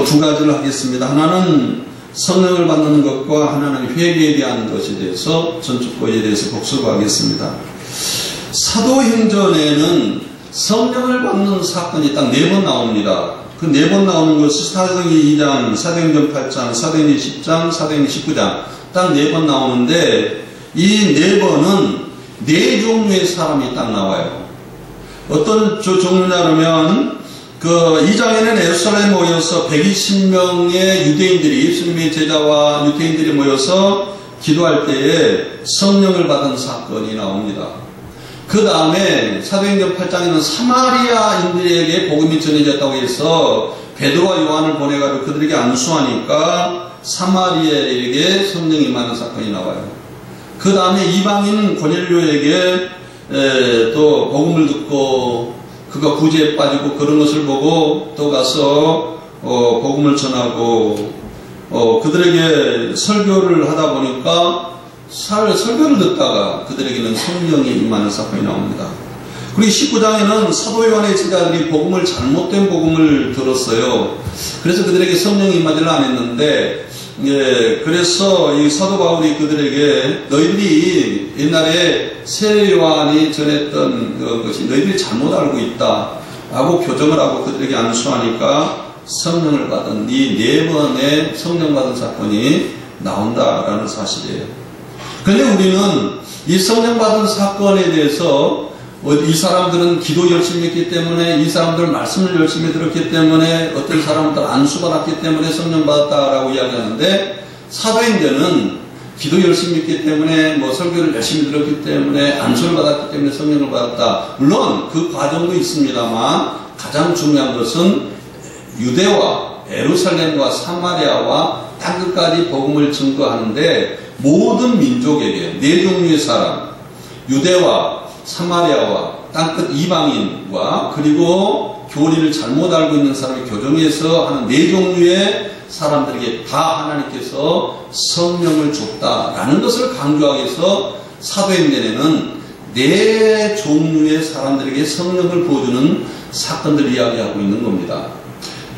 두 가지를 하겠습니다. 하나는 성령을 받는 것과 하나는 회개에 대한 것에 대해서 전축거에 대해서 복습하겠습니다. 사도행전에는 성령을 받는 사건이 딱 4번 나옵니다. 그 4번 나오는 것이 사도행전 2장, 사도행전 8장, 사도행전 10장, 사도행전 19장 딱 4번 나오는데 이 4번은 4종류의 사람이 딱 나와요. 어떤 종류냐 그러면 그 2장에는 예루살렘에 모여서 120명의 유대인들이 예수님의 제자와 유대인들이 모여서 기도할 때에 성령을 받은 사건이 나옵니다. 그 다음에 사도행전 8장에는 사마리아인들에게 복음이 전해졌다고 해서 베드로와 요한을 보내가지고 그들에게 안수하니까 사마리아에게 성령이 임하는 사건이 나와요. 그 다음에 이방인 고넬료에게 또 복음을 듣고 그가 구제에 빠지고 그런 것을 보고 또 가서 복음을 전하고 그들에게 설교를 하다 보니까 설교를 듣다가 그들에게는 성령이 임하는 사건이 나옵니다. 그리고 19장에는 사도 요한의 제자들이 복음을 잘못된 복음을 들었어요. 그래서 그들에게 성령이 임하지를 않았는데 그래서 이 사도 바울이 그들에게 너희들이 옛날에 새 요한이 전했던 것이 너희들이 잘못 알고 있다 라고 교정을 하고 그들에게 안수하니까 성령을 받은 이 4번의 성령 받은 사건이 나온다라는 사실이에요. 그런데 우리는 이 성령 받은 사건에 대해서 이 사람들은 기도 열심히 했기 때문에 이 사람들은 말씀을 열심히 들었기 때문에 어떤 사람들은 안수받았기 때문에 성령 받았다라고 이야기하는데 사도행전은 기도 열심히 했기 때문에 설교를 열심히 들었기 때문에 안수를 받았기 때문에 성령을 받았다. 물론 그 과정도 있습니다만 가장 중요한 것은 유대와 예루살렘과 사마리아와 땅끝까지 복음을 증거하는데 모든 민족에게 4종류의 사람 유대와 사마리아와 땅끝 이방인과 그리고 교리를 잘못 알고 있는 사람의 교정에서 하는 4종류의 사람들에게 다 하나님께서 성령을 줬다라는 것을 강조하기 위해서 사도행전에는 4종류의 사람들에게 성령을 부어주는 사건들을 이야기하고 있는 겁니다.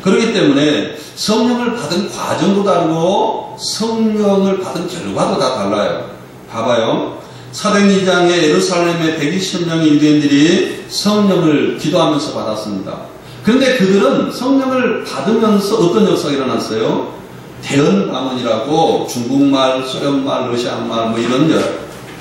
그렇기 때문에 성령을 받은 과정도 다르고 성령을 받은 결과도 다 달라요. 봐봐요. 사도행전 2장에 예루살렘의 120명의 유대인들이 성령을 기도하면서 받았습니다. 그런데 그들은 성령을 받으면서 어떤 역사가 일어났어요? 대언방언이라고 중국말, 소련말, 러시아말 이런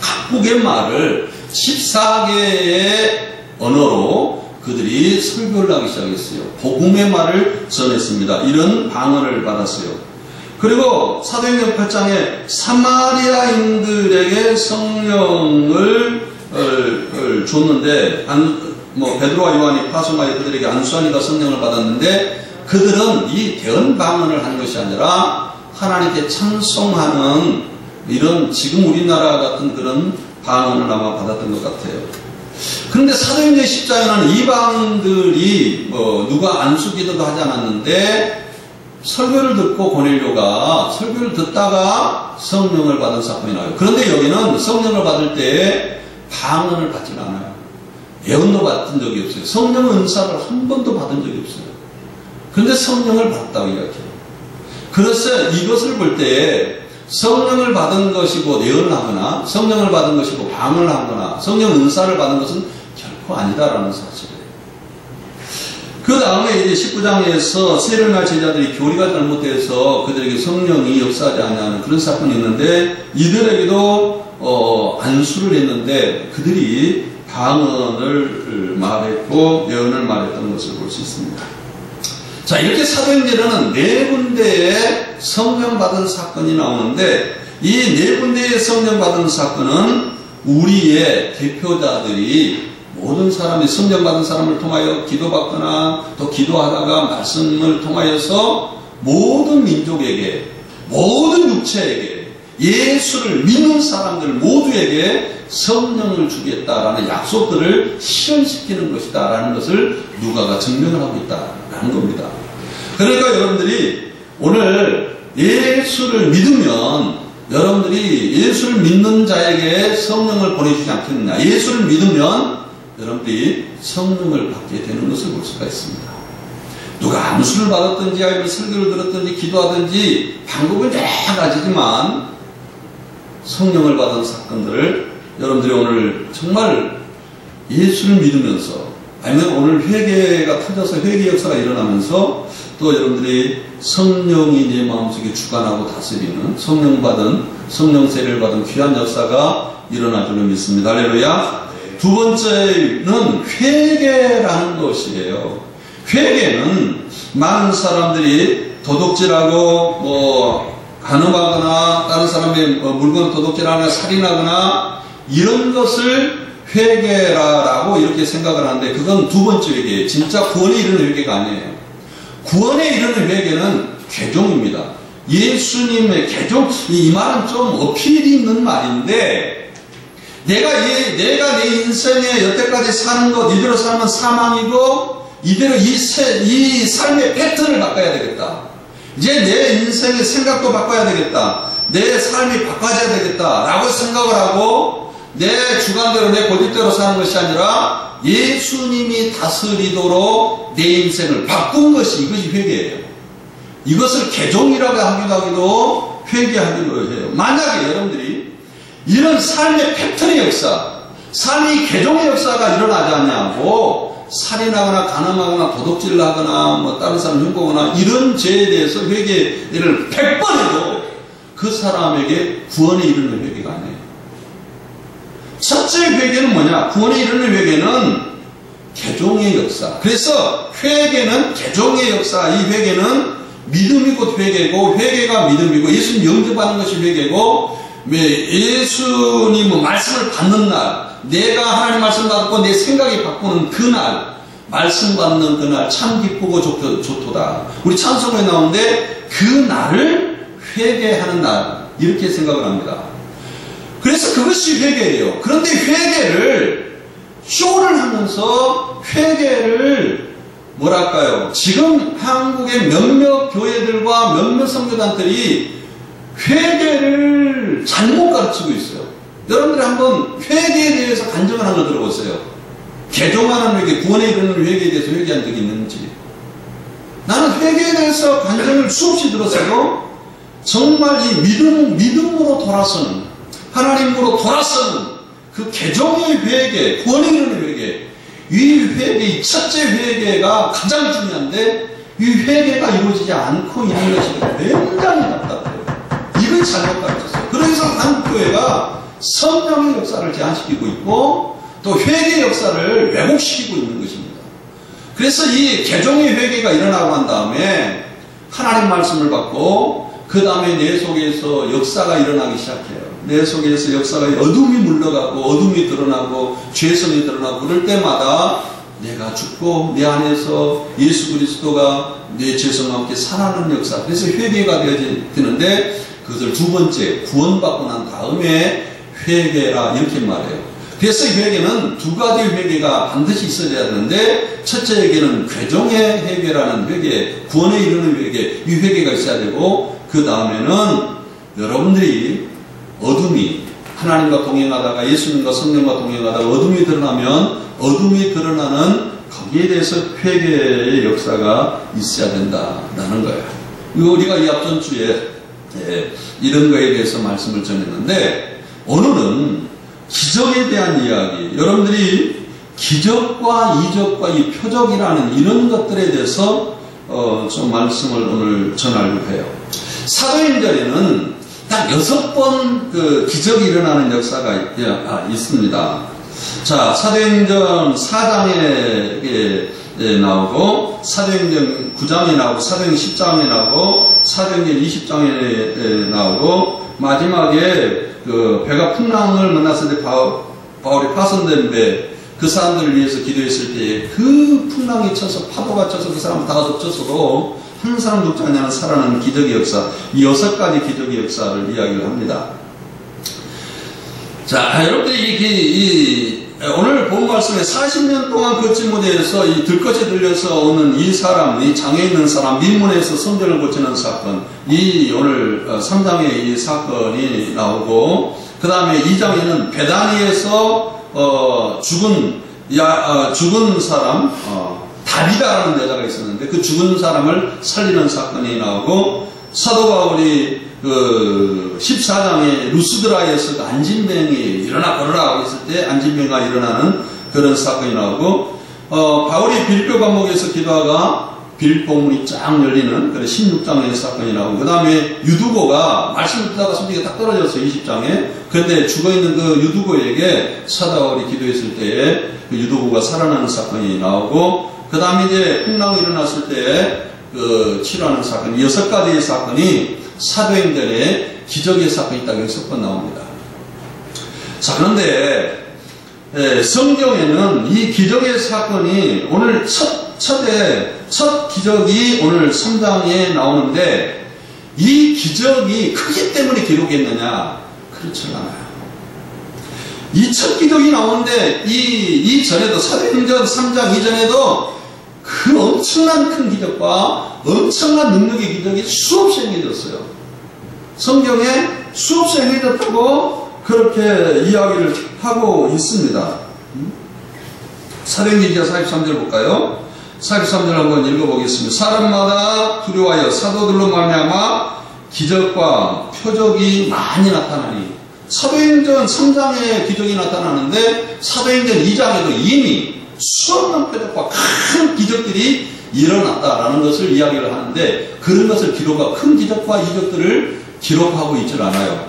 각국의 말을 14개의 언어로 그들이 설교를 하기 시작했어요. 복음의 말을 전했습니다. 이런 방언을 받았어요. 그리고 사도행전 8장에 사마리아인들에게 성령을 줬는데 베드로와 요한이 파송하여 그들에게 안수하니까 성령을 받았는데 그들은 이 대언방언을 한 것이 아니라 하나님께 찬송하는 이런 지금 우리나라 같은 그런 방언을 아마 받았던 것 같아요. 그런데 사도행전 10장에는 이방인들이 누가 안수기도도 하지 않았는데 설교를 듣고 고넬료가 설교를 듣다가 성령을 받은 사건이 나와요. 그런데 여기는 성령을 받을 때 방언을 받지 않아요. 예언도 받은 적이 없어요. 성령 은사를 한 번도 받은 적이 없어요. 그런데 성령을 받았다고 이야기해요. 그래서 이것을 볼 때 성령을 받은 것이고 예언을 하거나 성령을 받은 것이고 방언을 하거나 성령 은사를 받은 것은 결코 아니다라는 사실이에요. 그 다음에 이제 19장에서 세례나 제자들이 교리가 잘못돼서 그들에게 성령이 역사하지 않는 그런 사건이 있는데 이들에게도 안수를 했는데 그들이 방언을 말했고 예언을 말했던 것을 볼 수 있습니다. 자, 이렇게 사도행전에는 4군데의 성령 받은 사건이 나오는데 이 4군데의 성령 받은 사건은 우리의 대표자들이 모든 사람이 성령 받은 사람을 통하여 기도받거나 또 기도하다가 말씀을 통하여서 모든 민족에게 모든 육체에게 예수를 믿는 사람들 모두에게 성령을 주겠다라는 약속들을 실현시키는 것이다 라는 것을 누가가 증명을 하고 있다라는 겁니다. 그러니까 여러분들이 오늘 예수를 믿으면 여러분들이 예수를 믿는 자에게 성령을 보내주지 않겠느냐. 예수를 믿으면 여러분들이 성령을 받게 되는 것을 볼 수가 있습니다. 누가 암수를 받았든지 아니면 설교를 들었든지 기도하든지 방법은 여러 가지지만 성령을 받은 사건들을 여러분들이 오늘 정말 예수를 믿으면서 아니면 오늘 회개가 터져서 회개 역사가 일어나면서 또 여러분들이 성령이 내 마음속에 주관하고 다스리는 성령 세례를 받은 귀한 역사가 일어날 줄로 믿습니다. 할렐루야. 두 번째는 회개라는 것이에요. 회개는 많은 사람들이 도둑질하고 간음하거나 다른 사람의 물건을 도둑질하거나 살인하거나 이런 것을 회개라고 이렇게 생각을 하는데 그건 두 번째 회개예요. 진짜 구원에 이르는 회개가 아니에요. 구원에 이르는 회개는 개종입니다. 예수님의 개종, 이 말은 좀 어필이 있는 말인데 내가 내 인생에 여태까지 사는 것 이대로 살면 사망이고 이대로 이 삶의 패턴을 바꿔야 되겠다. 이제 내 인생의 생각도 바꿔야 되겠다. 내 삶이 바꿔져야 되겠다 라고 생각을 하고 내 주관대로 내 고집대로 사는 것이 아니라 예수님이 다스리도록 내 인생을 바꾼 것이 이것이 회개예요. 이것을 개종이라고 하기도 회개하기도 해요. 만약에 여러분들이 이런 삶의 패턴의 역사, 삶의 개종의 역사가 일어나지 않냐고 살인하거나 간음하거나 도둑질을 하거나 다른 사람 흉보거나 이런 죄에 대해서 회개를 100번 해도 그 사람에게 구원에 이르는 회개가 아니에요. 첫째 회개는 뭐냐? 구원에 이르는 회개는 개종의 역사. 그래서 회개는 개종의 역사. 이 회개는 믿음이 곧 회개고 회개가 믿음이고 예수님 영접하는 것이 회개고 예수님 말씀을 받는 날 내가 하나님 말씀 받고 내 생각이 바꾸는 그날 말씀 받는 그날 참 기쁘고 좋도다. 우리 찬송에 나오는데 그 날을 회개하는 날 이렇게 생각을 합니다. 그래서 그것이 회개예요. 그런데 회개를 쇼를 하면서 회개를 뭐랄까요? 지금 한국의 몇몇 교회들과 몇몇 선교단들이 회개를 잘못 가르치고 있어요. 여러분들이 한번 회개에 대해서 간증을 한번 들어보세요. 개종하는 회개, 구원에 이르는 회개에 대해서 회개한 적이 있는지. 나는 회개에 대해서 간증을 수없이 들었어도 정말 이 믿음으로 돌아서는 하나님으로 돌아서는 그 개종의 회개, 구원에 이르는 회개, 이 회개, 이 첫째 회개가 가장 중요한데 이 회개가 이루어지지 않고 있는 것이 굉장히 답답해요. 이걸 잘못 가르쳤어요. 그래서 한국교회가 성령의 역사를 제한시키고 있고 또 회개 역사를 왜곡시키고 있는 것입니다. 그래서 이 개종의 회개가 일어나고 난 다음에 하나님 말씀을 받고 그 다음에 내 속에서 역사가 일어나기 시작해요. 내 속에서 역사가 어둠이 물러가고 어둠이 드러나고 죄성이 드러나고 그럴 때마다 내가 죽고 내 안에서 예수 그리스도가 내 죄성과 함께 살아나는 역사. 그래서 회개가 되어지는데 그것을 두 번째 구원받고 난 다음에 회개라 이렇게 말해요. 그래서 회개는 두 가지 회개가 반드시 있어야 되는데 첫째 회개는 개종의 회개라는 회개, 구원에 이르는 회개, 이 회개가 있어야 되고 그 다음에는 여러분들이 어둠이 하나님과 동행하다가 예수님과 성령과 동행하다가 어둠이 드러나면 어둠이 드러나는 거기에 대해서 회개의 역사가 있어야 된다라는 거예요. 우리가 이 앞전 주에 이런 거에 대해서 말씀을 전했는데 오늘은 기적에 대한 이야기, 여러분들이 기적과 이적과 이 표적이라는 이런 것들에 대해서 좀 말씀을 오늘 전하려고 해요. 사도행전에는 딱 6번 그 기적이 일어나는 역사가 있습니다. 자, 사도행전 4장에 나오고, 사도행전 9장에 나오고, 사도행전 10장에 나오고, 사도행전 20장에 나오고, 마지막에 그 배가 풍랑을 만났을 때 바울이 파손된 배, 그 사람들을 위해서 기도했을 때 그 풍랑이 쳐서 파도가 쳐서 그 사람 다 덮쳤어도 한 사람 죽지 않냐는 살아나는 기적의 역사, 이 6가지 기적의 역사를 이야기를 합니다. 자, 여러분들이 오늘 본 말씀에 40년 동안 걷지 못해서 이 들것이 들려서 오는 이 사람, 이 장애 있는 사람, 민문에서 성전을 고치는 사건, 이 오늘 3장에 이 사건이 나오고, 그 다음에 2장에는 베다니에서 죽은 사람, 다비다라는 여자가 있었는데 그 죽은 사람을 살리는 사건이 나오고, 사도 바울이 그 14장에 루스드라에서 그 안진병이 일어나 걸어라 하고 있을 때 안진병가 일어나는 그런 사건이 나오고, 바울이 빌립보 감옥에서 기도하다가 빌립보 문이 쫙 열리는 그런 16장의 사건이 나오고, 그 다음에 유두고가 말씀을 듣다가 손등에 딱 떨어졌어요. 20장에. 그런데 죽어있는 그 유두고에게 사도 바울이 기도했을 때에 그 유두고가 살아나는 사건이 나오고, 그 다음에 이제 풍랑이 일어났을 때 그 치료하는 사건, 6가지의 사건이 사도행전에 기적의 사건이 딱 6번 나옵니다. 자, 그런데 성경에는 이 기적의 사건이 오늘 첫 기적이 오늘 3장에 나오는데, 이 기적이 크기 때문에 기록했느냐? 그렇지 않아요. 이 첫 기적이 나오는데 이 전에도 사도행전 3장 이전에도 그 엄청난 큰 기적과 엄청난 능력의 기적이 수없이 행해졌어요. 성경에 수없이 행해졌다고 그렇게 이야기를 하고 있습니다. 사도행전 43절 볼까요? 43절 한번 읽어보겠습니다. 사람마다 두려워하여 사도들로 말미암아 기적과 표적이 많이 나타나니. 사도행전 3장에 기적이 나타나는데 사도행전 2장에도 이미 수없는 표적과 큰 기적들이 일어났다라는 것을 이야기를 하는데, 그런 것을 기록하고 큰 기적과 이적들을 기록하고 있질 않아요.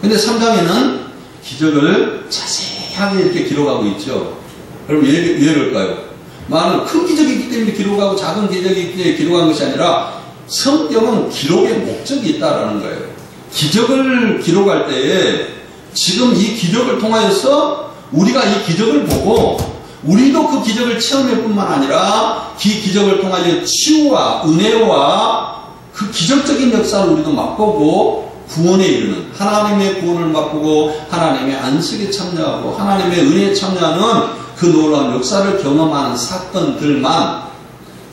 근데 3장에는 기적을 자세하게 이렇게 기록하고 있죠. 그럼 왜 그럴까요? 많은 큰 기적이 있기 때문에 기록하고 작은 기적이 있기 때문에 기록한 것이 아니라, 성경은 기록의 목적이 있다라는 거예요. 기적을 기록할 때에 지금 이 기적을 통하여서 우리가 이 기적을 보고 우리도 그 기적을 체험할 뿐만 아니라 그 기적을 통하여 치유와 은혜와 그 기적적인 역사를 우리도 맛보고 구원에 이르는, 하나님의 구원을 맛보고 하나님의 안식에 참여하고 하나님의 은혜에 참여하는 그 놀라운 역사를 경험하는 사건들만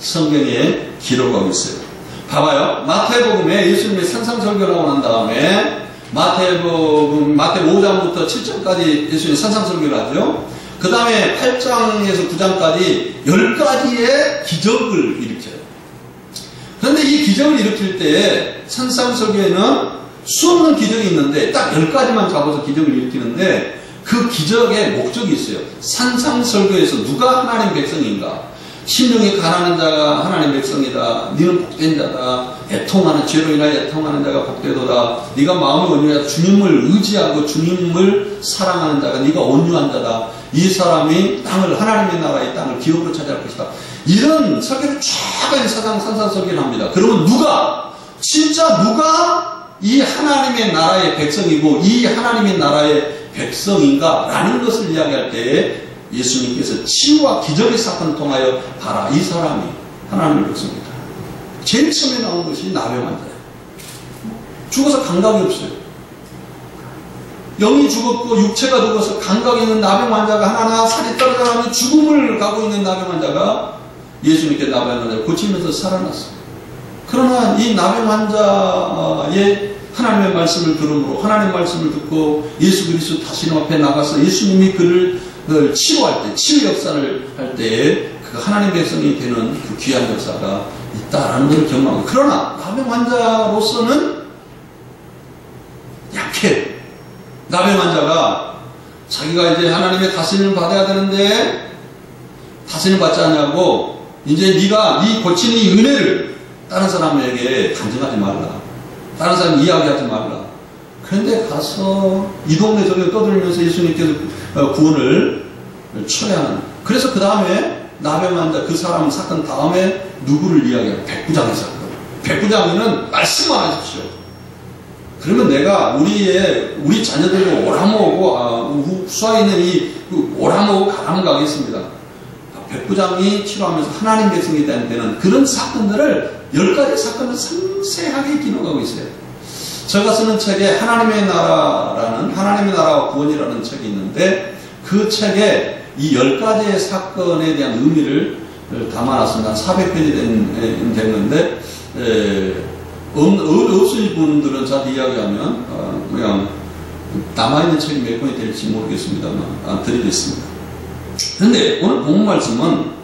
성경에 기록하고 있어요. 봐봐요. 마태복음에 예수님의 산상설교를 하고 난 다음에 마태복음 5장부터 7장까지 예수님이 산상설교를 하죠. 그 다음에 8장에서 9장까지 10가지의 기적을 일으켜요. 그런데 이 기적을 일으킬 때 산상설교에는 수없는 기적이 있는데 딱 10가지만 잡아서 기적을 일으키는데, 그 기적의 목적이 있어요. 산상설교에서 누가 하나님 백성인가? 심령이 가난한 자가 하나님 백성이다. 너는 복된 자다. 애통하는 죄로 인하여 애통하는 자가 복되도다. 네가 마음을 온유하여 주님을 의지하고 주님을 사랑하는 자가 네가 온유한 자다. 이 사람이 땅을, 하나님의 나라의 땅을 기업으로 차지할 것이다. 이런 설교를 쫙 산상설교를 합니다. 그러면 진짜 누가 이 하나님의 나라의 백성이고 이 하나님의 나라의 백성인가? 라는 것을 이야기할 때 예수님께서 치유와 기적의 사건을 통하여 봐라, 이 사람이 하나님의 백성이다. 제일 처음에 나온 것이 나병 환자예요. 죽어서 감각이 없어요. 영이 죽었고 육체가 죽어서 감각이 있는 나병 환자가 하나하나 살이 떨어져가며 죽음을 가고 있는 나병 환자가 예수님께 나병 환자를 고치면서 살아났어요. 그러나 이 나병 환자의 하나님의 말씀을 들음으로, 하나님의 말씀을 듣고 예수 그리스도 다시는 앞에 나가서 예수님이 그를 치유할 때, 치유 역사를 할 때에 그 하나님의 백성이 되는 그 귀한 역사가 있다라는 것을 경험하고, 그러나 나병 환자로서는 약해. 나병 환자가 자기가 이제 하나님의 다스림을 받아야 되는데 다스림 받지 않냐고, 이제 네가 네 고치는 이 은혜를 다른 사람에게 간증하지 말라. 다른 사람 이야기하지 말라. 그런데 가서 이 동네 저기 떠들면서 예수님께서 구원을 초래하는. 그래서 그 다음에 나병 환자 그 사람 사건 다음에 누구를 이야기해요? 백부장의 사건. 백부장이는 말씀만 하십시오. 그러면 내가 우리 자녀들도 오라모고 후수에 있는 이 오라모고 가라모 가겠습니다. 백부장이 치료하면서 하나님 백성이 되는 그런 사건들을 10가지 사건을 상세하게 기록하고 있어요. 제가 쓰는 책에 하나님의 나라와 구원이라는 책이 있는데, 그 책에 이 10가지의 사건에 대한 의미를 담아놨습니다. 400편이 됐는데, 없으신 분들은 저한테 이야기하면 그냥 남아있는 책이 몇 권이 될지 모르겠습니다만 드리겠습니다. 그런데 오늘 본문 말씀은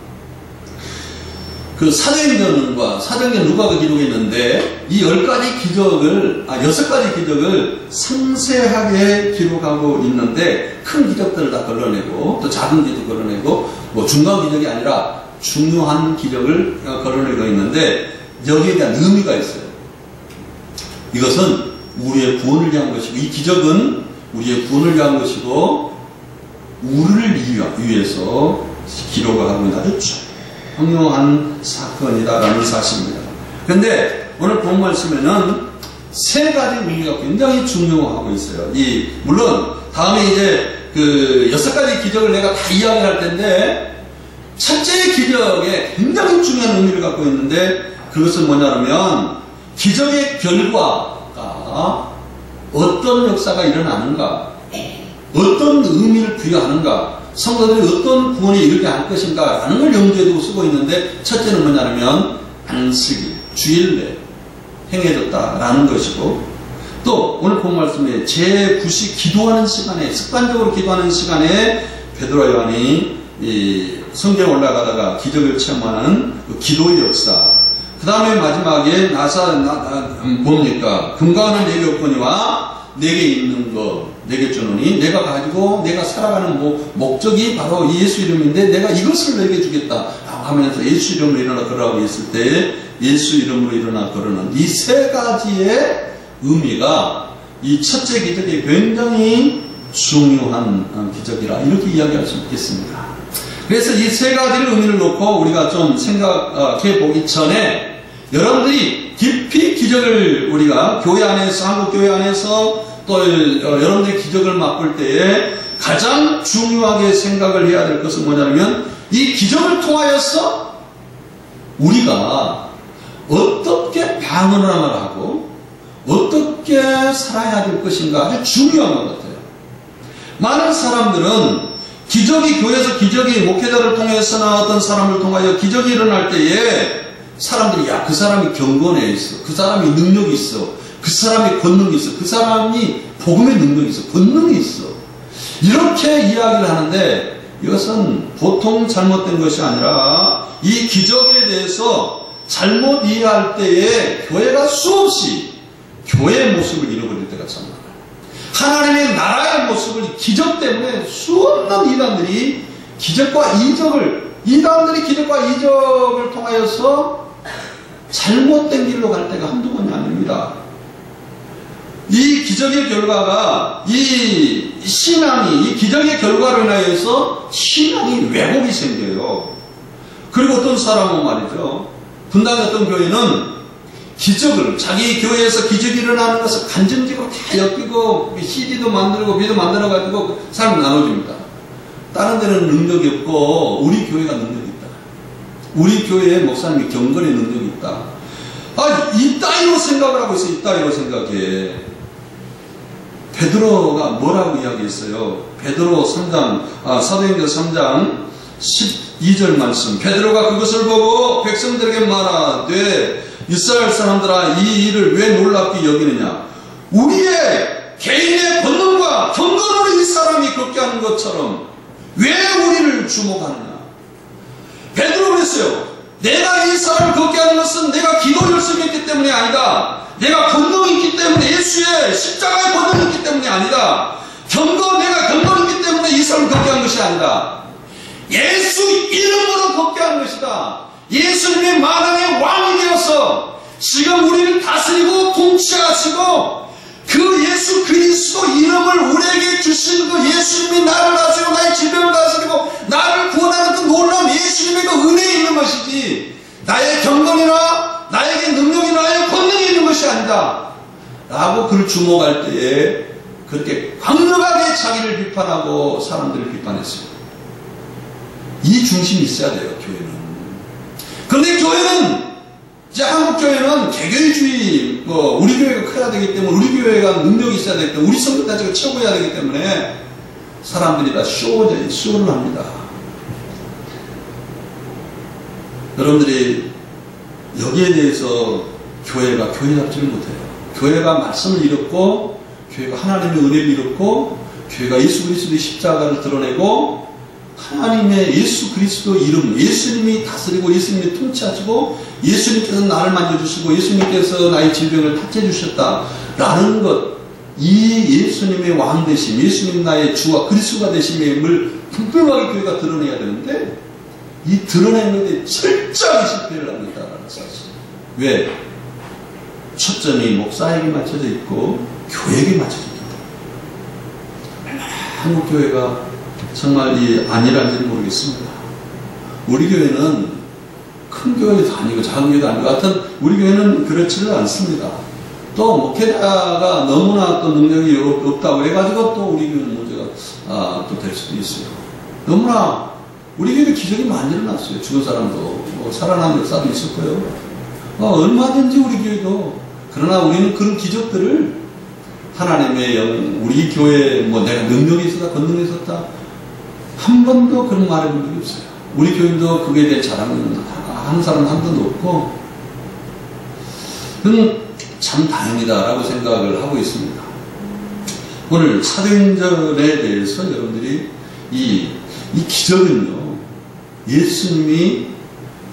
그 사도행전과 사도행전 누가가 기록했는데 이 10가지 기적을 6가지 기적을 상세하게 기록하고 있는데 큰 기적들을 다 걸러내고 또 작은 기적 걸러내고 뭐 중간 기적이 아니라 중요한 기적을 걸러내고 있는데 여기에 대한 의미가 있어요. 이것은 우리의 구원을 위한 것이고 이 기적은 우리의 구원을 위한 것이고 우리를 위해서 기록을 하고 있는 아주 중요한 사건이다라는 사실입니다. 그런데 오늘 본 말씀에는 세 가지 의미가 굉장히 중요하고 있어요. 물론 다음에 이제 그 6가지 기적을 내가 다 이야기를 할 텐데 첫째 기적에 굉장히 중요한 의미를 갖고 있는데 그것은 뭐냐면 기적의 결과가 어떤 역사가 일어나는가, 어떤 의미를 부여하는가, 성도들이 어떤 구원에 이르게 할 것인가 라는 걸 염두에 두고 쓰고 있는데 첫째는 뭐냐면 안식일, 주일내 행해졌다라는 것이고 또 오늘 본 말씀에 제9시 기도하는 시간에 습관적으로 기도하는 시간에 베드로 요한이 성경에 올라가다가 기적을 체험하는 그 기도의 역사 그 다음에 마지막에 뭡니까? 금과 은은 내게 없거니와 내게 있는 것 내게 주노니 내가 가지고 내가 살아가는 목적이 바로 예수 이름인데 내가 이것을 내게 주겠다 하면서 예수 이름으로 일어나 걸으라고 했을 때 예수 이름으로 일어나 걸으는 이 세 가지의 의미가 이 첫째 기적이 굉장히 중요한 기적이라 이렇게 이야기할 수 있겠습니다. 그래서 이 세 가지의 의미를 놓고 우리가 좀 생각해 보기 전에 여러분들이 깊이 기적을 우리가 교회 안에서 한국 교회 안에서 또 여러분들이 기적을 맛볼 때에 가장 중요하게 생각을 해야 될 것은 뭐냐면 이 기적을 통하여서 우리가 어떻게 방언을 하고 어떻게 살아야 될 것인가 아주 중요한 것 같아요. 많은 사람들은 기적이 교회에서 기적이 목회자를 통해서나 어떤 사람을 통하여 기적이 일어날 때에 사람들이 그 사람이 경건에 있어, 그 사람이 능력이 있어, 그 사람이 권능이 있어, 그 사람이 복음의 능력이 있어, 권능이 있어 이렇게 이야기를 하는데 이것은 보통 잘못된 것이 아니라 이 기적에 대해서 잘못 이해할 때에 교회가 수없이 교회의 모습을 잃어버릴 때가 참 많아요. 하나님의 나라의 모습을 기적 때문에 수없는 이단들이 기적과 이적을 통하여서 잘못된 길로 갈 때가 한두 번이 아닙니다. 이 기적의 결과가 이 기적의 결과로 인하여서 신앙이 왜곡이 생겨요. 그리고 어떤 사람은 말이죠. 분당 어떤 교회는 기적을 자기 교회에서 기적이 일어나는 것을 간증지고 다 엮이고 CD도 만들고 비도 만들어가지고 사람 나눠줍니다. 다른 데는 능력이 없고 우리 교회가 능력이 있다. 우리 교회의 목사님이 경건의 능력이 있다. 이따위로 생각을 하고 있어. 이따위로 생각해. 베드로가 뭐라고 이야기했어요? 베드로 3장, 사도행전 3장 12절 말씀. 베드로가 그것을 보고 백성들에게 말하되 이스라엘 사람들아 이 일을 왜 놀랍게 여기느냐? 우리의 개인의 본능과 경건으로 이 사람이 걷게 하는 것처럼 왜 우리를 주목하느냐? 베드로가 그랬어요. 내가 이 사람을 걷게 하는 것은 내가 기도 열심히 했기 때문이 아니다. 내가 권능이 있기 때문에 예수의 십자가의 권능이 있기 때문이 아니다. 내가 경건이 있기 때문에 이 사람을 걷게 한 것이 아니다. 예수 이름으로 걷게 한 것이다. 예수님의 만왕의 왕이 되어서 지금 우리를 다스리고 통치하시고 그 예수 그리스도 이름을 우리에게 주신 그 예수님이 나를 다스리고 나의 질병을 다스리고 나를 구원하는 그 놀라운 예수님의 그 은혜에 있는 것이지 나의 경건이나 나에게 능력이나 나의 권능이 있는 것이 아니다 라고 그를 주목할 때에 그렇게 강력하게 자기를 비판하고 사람들을 비판했어요. 이 중심이 있어야 돼요. 교회는. 그런데 교회는 이제 한국 교회는 개교회주의 우리 교회가 커야 되기 때문에 우리 교회가 능력이 있어야 되기 때문에 우리 성도단체가 최고해야 되기 때문에 사람들이 다 쇼를 합니다. 여러분들이 여기에 대해서 교회가 교회답지를 못해요. 교회가 말씀을 잃었고 교회가 하나님의 은혜를 잃었고 교회가 예수 그리스도의 십자가를 드러내고 하나님의 예수 그리스도 이름, 예수님이 다스리고 예수님이 통치하시고 예수님께서 나를 만져주시고 예수님께서 나의 질병을 탁해주셨다라는 것, 이 예수님의 왕 되심, 예수님 나의 주와 그리스도가 되심을 분명하게 교회가 드러내야 되는데, 이 드러내는 것에 철저하게 실패를 하고 있다는 사실. 왜? 초점이 목사에게 맞춰져 있고 교회에게 맞춰져 있다. 한국 교회가 정말 이 아니란지는 모르겠습니다. 우리 교회는 큰 교회도 아니고 작은 교회도 아니고 하여튼 우리 교회는 그렇지를 않습니다. 또 목회자가 너무나 또 능력이 없다고 해가지고 또 우리 교회는 문제가 또 될 수도 있어요. 너무나 우리 교회도 기적이 많이 일어났어요. 죽은 사람도 뭐 살아난 역사도 있었고요. 얼마든지 우리 교회도. 그러나 우리는 그런 기적들을 하나님의 우리 교회에 뭐 내가 능력이 있었다, 권능이 있었다, 한 번도 그런 말 해본 적이 없어요. 우리 교인도 그거에 대해 자랑은 하는 사람은 한 번도 없고, 참 다행이다라고 생각을 하고 있습니다. 오늘 사도행전에 대해서 여러분들이 이 기적은요, 예수님이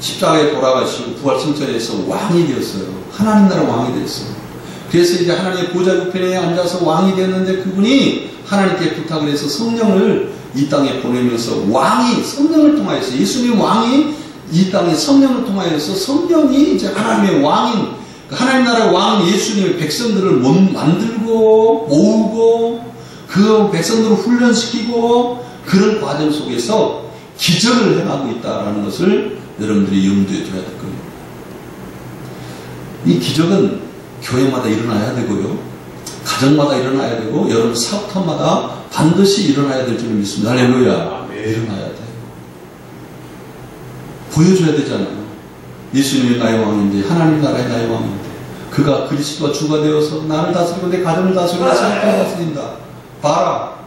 십자가에 돌아가시고 부활승천에서 왕이 되었어요. 하나님 나라 왕이 되었어요. 그래서 이제 하나님의 보좌 우편에 앉아서 왕이 되었는데, 그분이 하나님께 부탁을 해서 성령을 이 땅에 보내면서 왕이 성령을 통하여서, 예수님 왕이 이 땅에 성령을 통하여서 성령이 이제 하나님의 왕인, 하나님 나라의 왕 예수님의 백성들을 만들고 모으고 그 백성들을 훈련시키고 그런 과정 속에서 기적을 행하고 있다는 것을 여러분들이 염두에 둬야 될 겁니다. 이 기적은 교회마다 일어나야 되고요, 가정마다 일어나야 되고, 여러분 사업터마다 반드시 일어나야 될 줄을 믿습니다. 할렐루야. 일어나야 돼. 보여줘야 되잖아요. 예수님이 나의 왕인데, 하나님 나라의 나의 왕인데, 그가 그리스도와 주가 되어서 나를 다스리고 내 가정을 다스리고 내 사업을 다스린다. 봐라.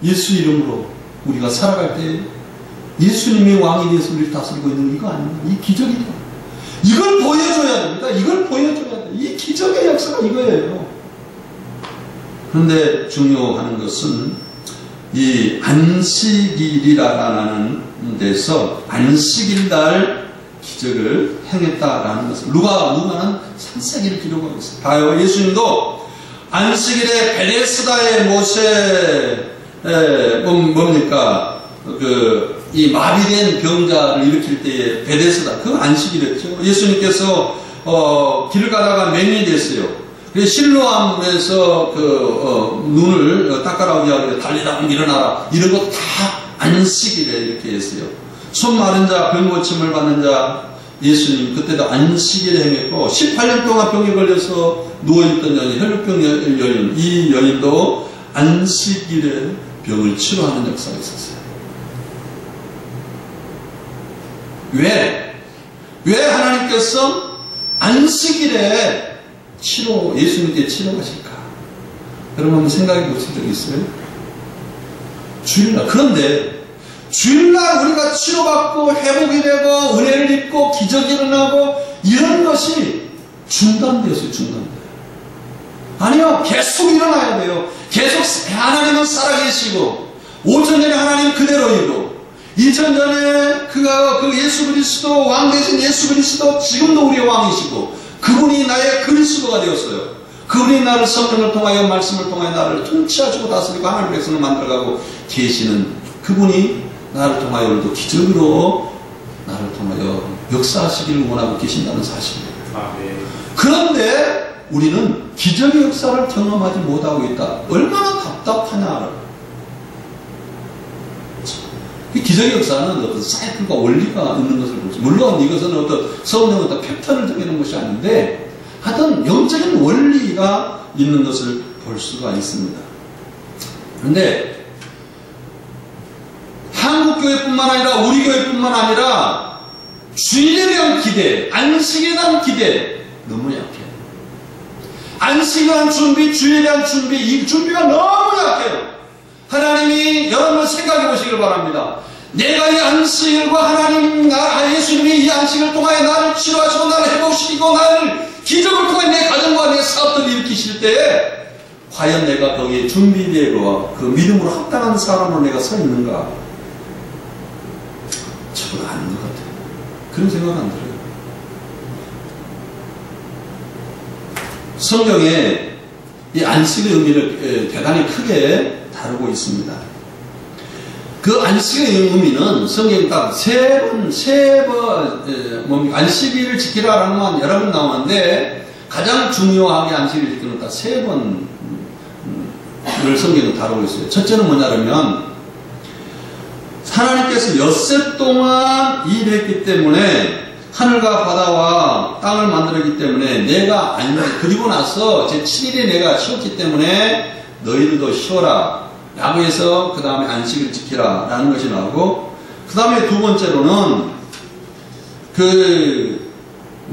예수 이름으로 우리가 살아갈 때 예수님이 왕이 되어서 우리를 다스리고 있는 이거 아닙니까? 이 기적이다. 이걸 보여줘야 됩니다. 이걸 보여줘야 돼. 이 기적의 역사가 이거예요. 그런데 중요한 것은 이 안식일이라는 데서 안식일 날 기적을 행했다라는 것을 누가는 3세기를 기록하고 있어요. 봐요. 예수님도 안식일에 베데스다의 모세 뭡니까? 이 마비된 병자를 일으킬 때에 베데스다, 그 안식일이었죠. 예수님께서 길을 가다가 맹인이 됐어요. 그래서 실로암에서 눈을 닦아라고 이야기해. 달리라, 일어나라, 이런 거 다 안식일에 이렇게 했어요. 손 마른 자, 병 고침을 받는 자, 예수님 그때도 안식일에 행했고, 18년 동안 병에 걸려서 누워있던 여인, 혈루병 여인, 이 여인도 안식일에 병을 치료하는 역사가 있었어요. 왜 하나님께서 안식일에 예수님께 치료하실까? 여러분 한번 생각해 보신 적 있어요? 주일날. 그런데 주일날 우리가 치료받고 회복이 되고 은혜를 입고 기적이 일어나고 이런 것이 중단되었어요. 아니요, 계속 일어나야 돼요. 계속 하나님은 살아계시고 5천년에 하나님 그대로이고 2000년에 그 예수 그리스도 왕 되신 예수 그리스도 지금도 우리의 왕이시고 그분이 나의 그리스도가 되었어요. 그분이 나를 성령을 통하여 말씀을 통하여 나를 통치하시고 다스리고 하나님 백성을 만들어가고 계시는 그분이 나를 통하여 오늘도 기적으로 나를 통하여 역사하시기를 원하고 계신다는 사실이에요. 그런데 우리는 기적의 역사를 경험하지 못하고 있다. 얼마나 답답하냐. 이 기적의 역사는 어떤 사이클과 원리가 있는 것을 보죠. 물론 이것은 어떤 성령의 어떤 패턴을 정해놓은 것이 아닌데 하여튼 영적인 원리가 있는 것을 볼 수가 있습니다. 그런데 한국교회뿐만 아니라 우리 교회뿐만 아니라 주일에 대한 기대, 안식에 대한 기대 너무 약해요. 안식에 대한 준비, 주일에 대한 준비, 이 준비가 너무 약해요. 하나님이 여러분 생각해 보시길 바랍니다. 내가 이 안식일과 하나님, 예수님이 이 안식을 통하여 나를 치료하시고 나를 회복시키고 나를 기적을 통해 내 가정과 내 사업들을 일으키실 때에 과연 내가 거기에 준비되고 그 믿음으로 합당한 사람으로 내가 서 있는가? 저는 아닌 것 같아요. 그런 생각은 안 들어요. 성경에 이 안식의 의미를 대단히 크게 다루고 있습니다. 그 안식의 의미는 성경에 딱 세 번, 뭡니까? 안식일을 지키라라는 건 여러 번 나오는데 가장 중요하게 안식일을 지키는 딱 세 번을 성경에 다루고 있어요. 첫째는 뭐냐면 하나님께서 엿새 동안 일했기 때문에 하늘과 바다와 땅을 만들었기 때문에 그리고 나서 제 7일에 내가 쉬었기 때문에 너희들도 쉬어라 라고 해서 그 다음에 안식을 지키라 라는 것이 나오고, 그 다음에 두 번째로는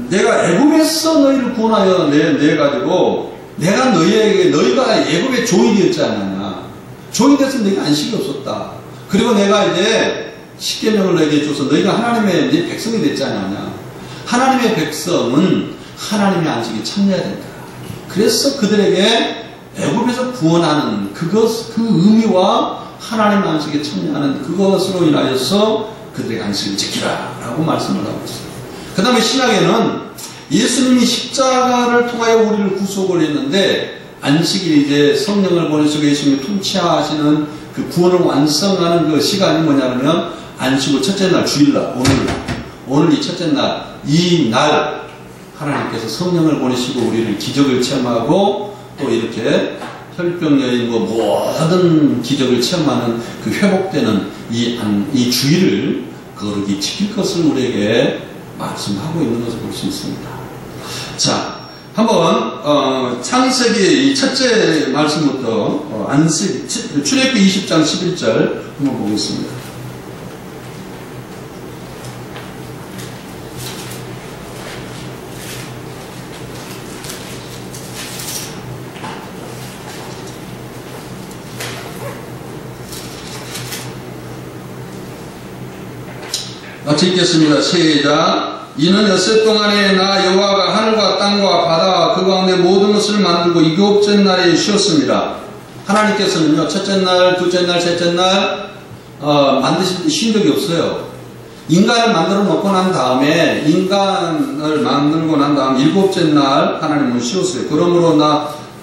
내가 애굽에서 너희를 구원하여 내가지고 내가 너희가 애굽의 종이 되었지 않느냐. 종이 돼서 너희가 안식이 없었다. 그리고 내가 이제 십계명을 너희에게 줘서 너희가 하나님의 이제 백성이 됐지 않느냐. 하나님의 백성은 하나님의 안식에 참여해야 된다. 그래서 그들에게 애굽에서 구원하는 그 의미와 하나님의 안식에 참여하는 그것으로 인하여서 그들에게 안식을 지키라 라고 말씀을 하고 있어요. 그 다음에 신약에는 예수님이 십자가를 통하여 우리를 구속을 했는데 안식일 이제 성령을 보내시고 예수님이 통치하시는 그 구원을 완성하는 그 시간이 뭐냐면 안식 후 첫째 날 주일날 오늘 이 첫째 날 이 날 하나님께서 성령을 보내시고 우리를 기적을 체험하고 또 이렇게 혈병 여인 모든 기적을 체험하는 그 회복되는 이 주일을 거룩히 지킬 것을 우리에게 말씀하고 있는 것을 볼 수 있습니다. 자, 한번 창세기 이 첫째 말씀부터 출애굽기 20장 11절 한번 보겠습니다. 같이 읽겠습니다. 시작. 이는 엿새 동안에 나 여호와가 하늘과 땅과 바다와 그 가운데 모든 것을 만들고 일곱째 날에 쉬었습니다. 하나님께서는요, 첫째 날, 둘째 날, 셋째 날 만드실 때 쉰 적이 없어요. 인간을 만들어 놓고 난 다음에 일곱째 날 하나님은 쉬었어요. 그러므로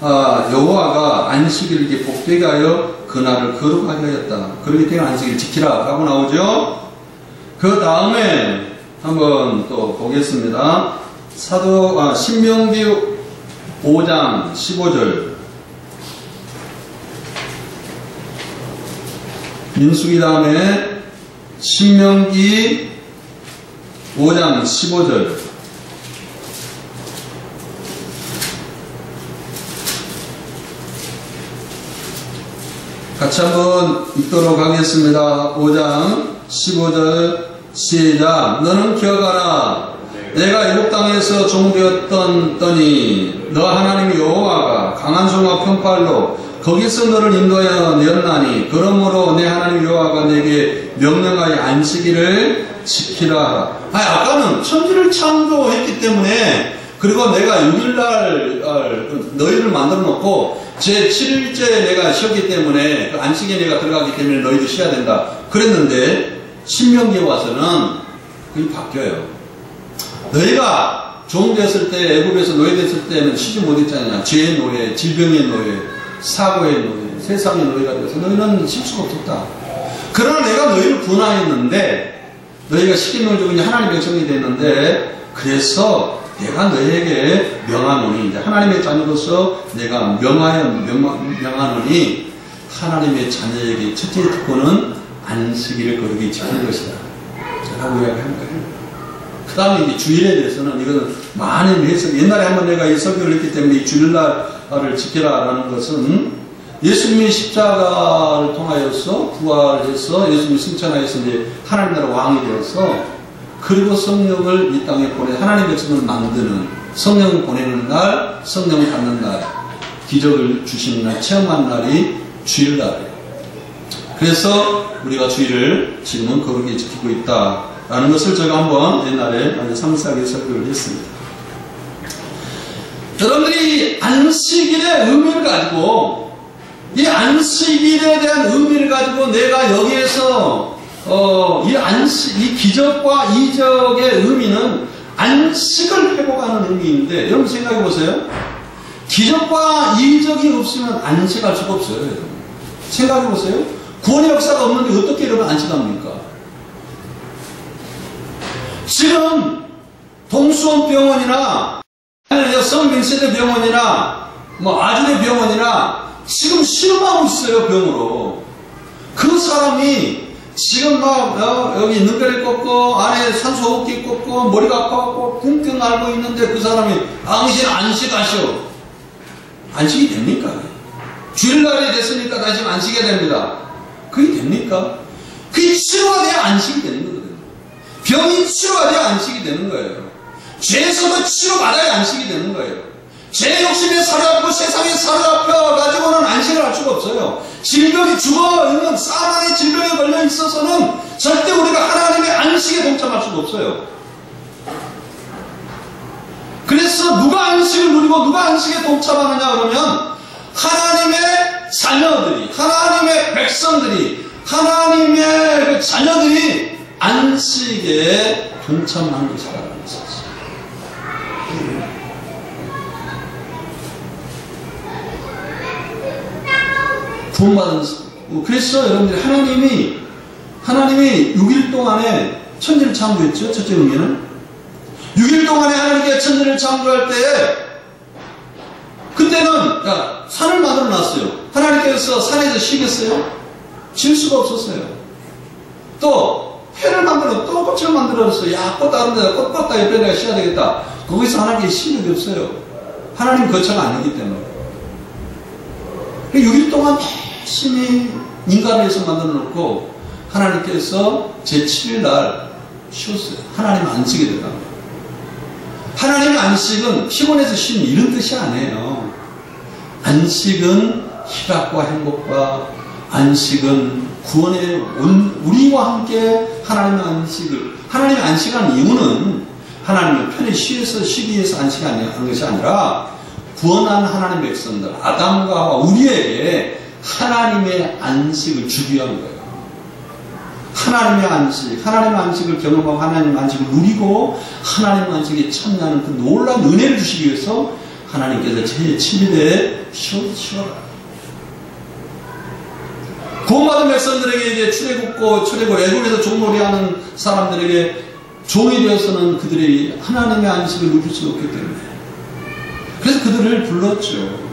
여호와가 안식일을 이렇게 복되게 하여 그날을 거룩하게 하였다. 그렇기 때문에 안식일을 지키라 라고 나오죠. 그 다음에 한번 또 보겠습니다. 신명기 5장 15절. 민수기 다음에 신명기 5장 15절. 같이 한번 읽도록 하겠습니다. 5장 15절 시작. 너는 기억하라. 내가 애굽 땅에서 종되었더니 너 하나님 여호와가 강한 손과 편팔로 거기서 너를 인도하여 내었나니 그러므로 내 하나님 여호와가 내게 명령하여 안식일을 지키라. 아까는 천지를 창조했기 때문에 그리고 내가 6일날 너희를 만들어 놓고 제 7일째 내가 쉬었기 때문에 그 안식에 내가 들어가기 때문에 너희도 쉬어야 된다 그랬는데 신명기에 와서는 그게 바뀌어요. 너희가 종 됐을 때 애굽에서 노예 됐을 때는 쉬지 못했잖냐. 죄의 노예, 질병의 노예, 사고의 노예, 세상의 노예가 되어서 너희는 쉴 수가 없었다. 그러나 내가 너희를 구원하였는데 너희가 십계명을 주고 이제 하나님의 백성이 됐는데 그래서 내가 너희에게 명하노니 이제 하나님의 자녀로서 내가 명하노니 하나님의 자녀에게 첫째 특권은 안식일을 거룩히 지키는 것이다 라고 이야기하는 거예요. 그 다음에 이제 주일에 대해서는 이거는 많은 해석, 옛날에 한번 내가 이 설교를 했기 때문에 이 주일날을 지켜라 라는 것은 예수님이 십자가를 통하여서 부활해서 예수님이 승천하여서 이제 하나님 나라 왕이 되어서 그리고 성령을 이 땅에 하나님의 백성을 만드는 성령을 보내는 날, 성령을 받는 날, 기적을 주시는 날, 체험한 날이 주일날이에요. 그래서 우리가 주일을 지금은 거룩히 지키고 있다라는 것을 제가 한번 옛날에 아주 상세하게 설교를 했습니다. 여러분들이 안식일의 의미를 가지고 이 안식일에 대한 의미를 가지고 내가 여기에서 이 기적과 이적의 의미는 안식을 회복하는 의미인데, 여러분 생각해 보세요. 기적과 이적이 없으면 안식할 수가 없어요. 여러분. 생각해 보세요. 구원의 역사가 없는데 어떻게 여러분 안식합니까? 지금 동수원 병원이나 성민세대 병원이나 아주대 병원이나 지금 실험하고 있어요. 병으로. 그 사람이 지금 여기 능가를 꺾고 안에 산소호흡기 꺾고 머리가 아파갖고 끙끙 앓고 있는데 그 사람이 당신 안식하시오. 안식이 됩니까? 주일날이 됐으니까 다시 안식해야 됩니다. 그게 됩니까? 그게 치료가 돼야 안식이 되는 거거든요. 병이 치료가 돼야 안식이 되는 거예요. 죄에서도 치료받아야 안식이 되는 거예요. 죄 욕심에 사로잡고 세상에 사로잡혀가지고는 안식을 할 수가 없어요. 질병이 죽어있는 사망의 질병에 걸려 있어서는 절대 우리가 하나님의 안식에 동참할 수가 없어요. 그래서 누가 안식을 누리고 누가 안식에 동참하느냐 그러면 하나님의 자녀들이, 하나님의 백성들이, 하나님의 그 자녀들이 안식에 동참하는 것이라는 것이죠. 구원받은, 그래서 여러분들이 하나님이 6일 동안에 천지를 창조했죠. 첫째 의미는 6일 동안에 하나님께 천지를 창조할 때에 그때는 산을 만들어 놨어요. 하나님께서 산에서 쉬겠어요? 쉴 수가 없었어요. 또 해를 만들어 또 꽃을 만들어줬어요. 야, 꽃 다른 데다 꽃 봤다 옆에 내가 쉬어야 되겠다. 거기서 하나님께 쉴 일이 없어요. 하나님 거처가 아니기 때문에. 6일 동안 열심히 인간을 위해서 만들어 놓고 하나님께서 제7일 날 쉬었어요. 하나님 안식에 들어갑니다. 하나님의 안식은 피곤해서 쉬는 이런 뜻이 아니에요. 안식은 희락과 행복과 안식은 구원의 우리와 함께 하나님의 안식하는 이유는 하나님의 편히 쉬기 위해서 안식한 것이 아니라 구원한 하나님의 백성들 아담과 하와 우리에게 하나님의 안식을 주기 위한 거예요. 하나님의 안식을 경험하고 하나님의 안식을 누리고 하나님의 안식에 참여하는 그 놀라운 은혜를 주시기 위해서 하나님께서 제7일에 쉬어라. 구원받은 백성들에게 이제 출애굽 애굽에서 종놀이하는 사람들에게 종이 되어서는 그들이 하나님의 안식을 누릴 수 없기 때문에 그래서 그들을 불렀죠.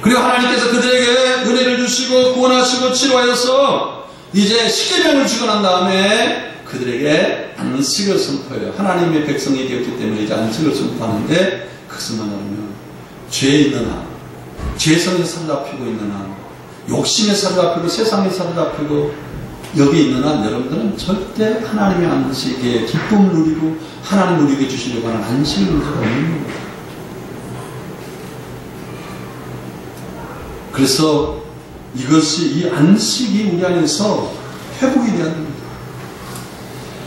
그리고 하나님께서 그들에게 은혜를 주시고 구원하시고 치료하여서 이제 십계명을 주고 난 다음에 그들에게 안식을 선포해요. 하나님의 백성이 되었기 때문에 이제 안식을 선포하는데 그것은 뭐냐면 죄에 있는 한, 죄성에 사로잡히고 있는 한, 욕심에 사로잡히고 세상에 사로잡히고 여기 있는 한 여러분들은 절대 하나님의 안식에 기쁨을 누리고 하나님 누리게 주시려고 하는 안식을 누릴 수가 없는 거예요. 그래서 이 안식이 우리 안에서 회복이 되어야 됩니다.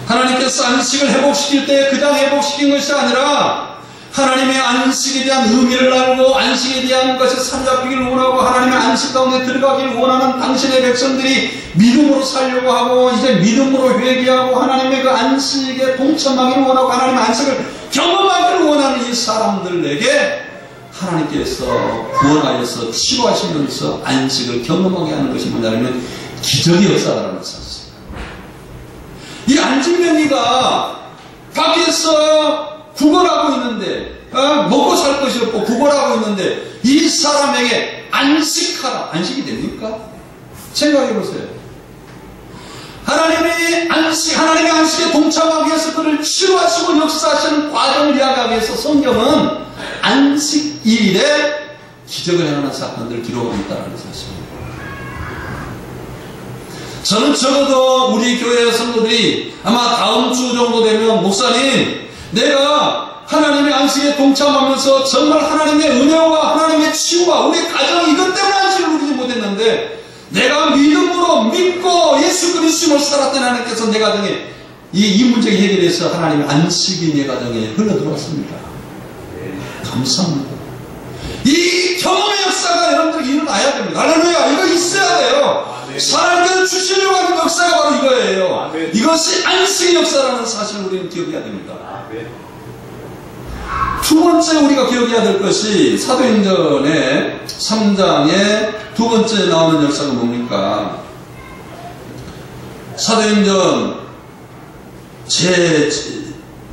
하나님께서 안식을 회복시킬 때 그냥 회복시킨 것이 아니라 하나님의 안식에 대한 의미를 알고 안식에 대한 것에 사로잡히기를 원하고 하나님의 안식 가운데 들어가기를 원하는 당신의 백성들이 믿음으로 살려고 하고 이제 믿음으로 회개하고 하나님의 그 안식에 동참하기를 원하고 하나님의 안식을 경험하기를 원하는 이 사람들에게 하나님께서 구원하여서 치료하시면서 안식을 경험하게 하는 것이 뭐냐면 기적의 역사라는 것이었어요. 이 안진병이가 밖에서 구걸하고 있는데 먹고 살 것이 없고 구걸하고 있는데 이 사람에게 안식하라. 안식이 됩니까? 생각해 보세요. 하나님의 안식에 동참하기 위해서 그를 치료하시고 역사하시는 과정을 이야기하기 위해서 성경은 안식일에 기적을 행하는 사건들을 기록하고 있다는 사실입니다. 저는 적어도 우리 교회 성도들이 아마 다음 주 정도 되면 목사님 내가 하나님의 안식에 동참하면서 정말 하나님의 은혜와 하나님의 치유와 우리 가정 이것 때문에 안식을 누리지 못했는데 내가 믿음으로 믿고 예수 그리스도로 살았던 하나님께서 내 가정에 이 문제를 해결해서 하나님의 안식이 내 가정에 흘러들어왔습니다. 감사합니다. 이 경험의 역사가 여러분들에게 일어나야 됩니다. 할렐루야. 이거 있어야 돼요. 살아있게 주시려고 하는 역사가 바로 이거예요. 이것이 안식의 역사라는 사실을 우리는 기억해야 됩니다. 두 번째 우리가 기억해야 될 것이 사도행전의 3장의 두 번째 나오는 역사가 뭡니까? 사도행전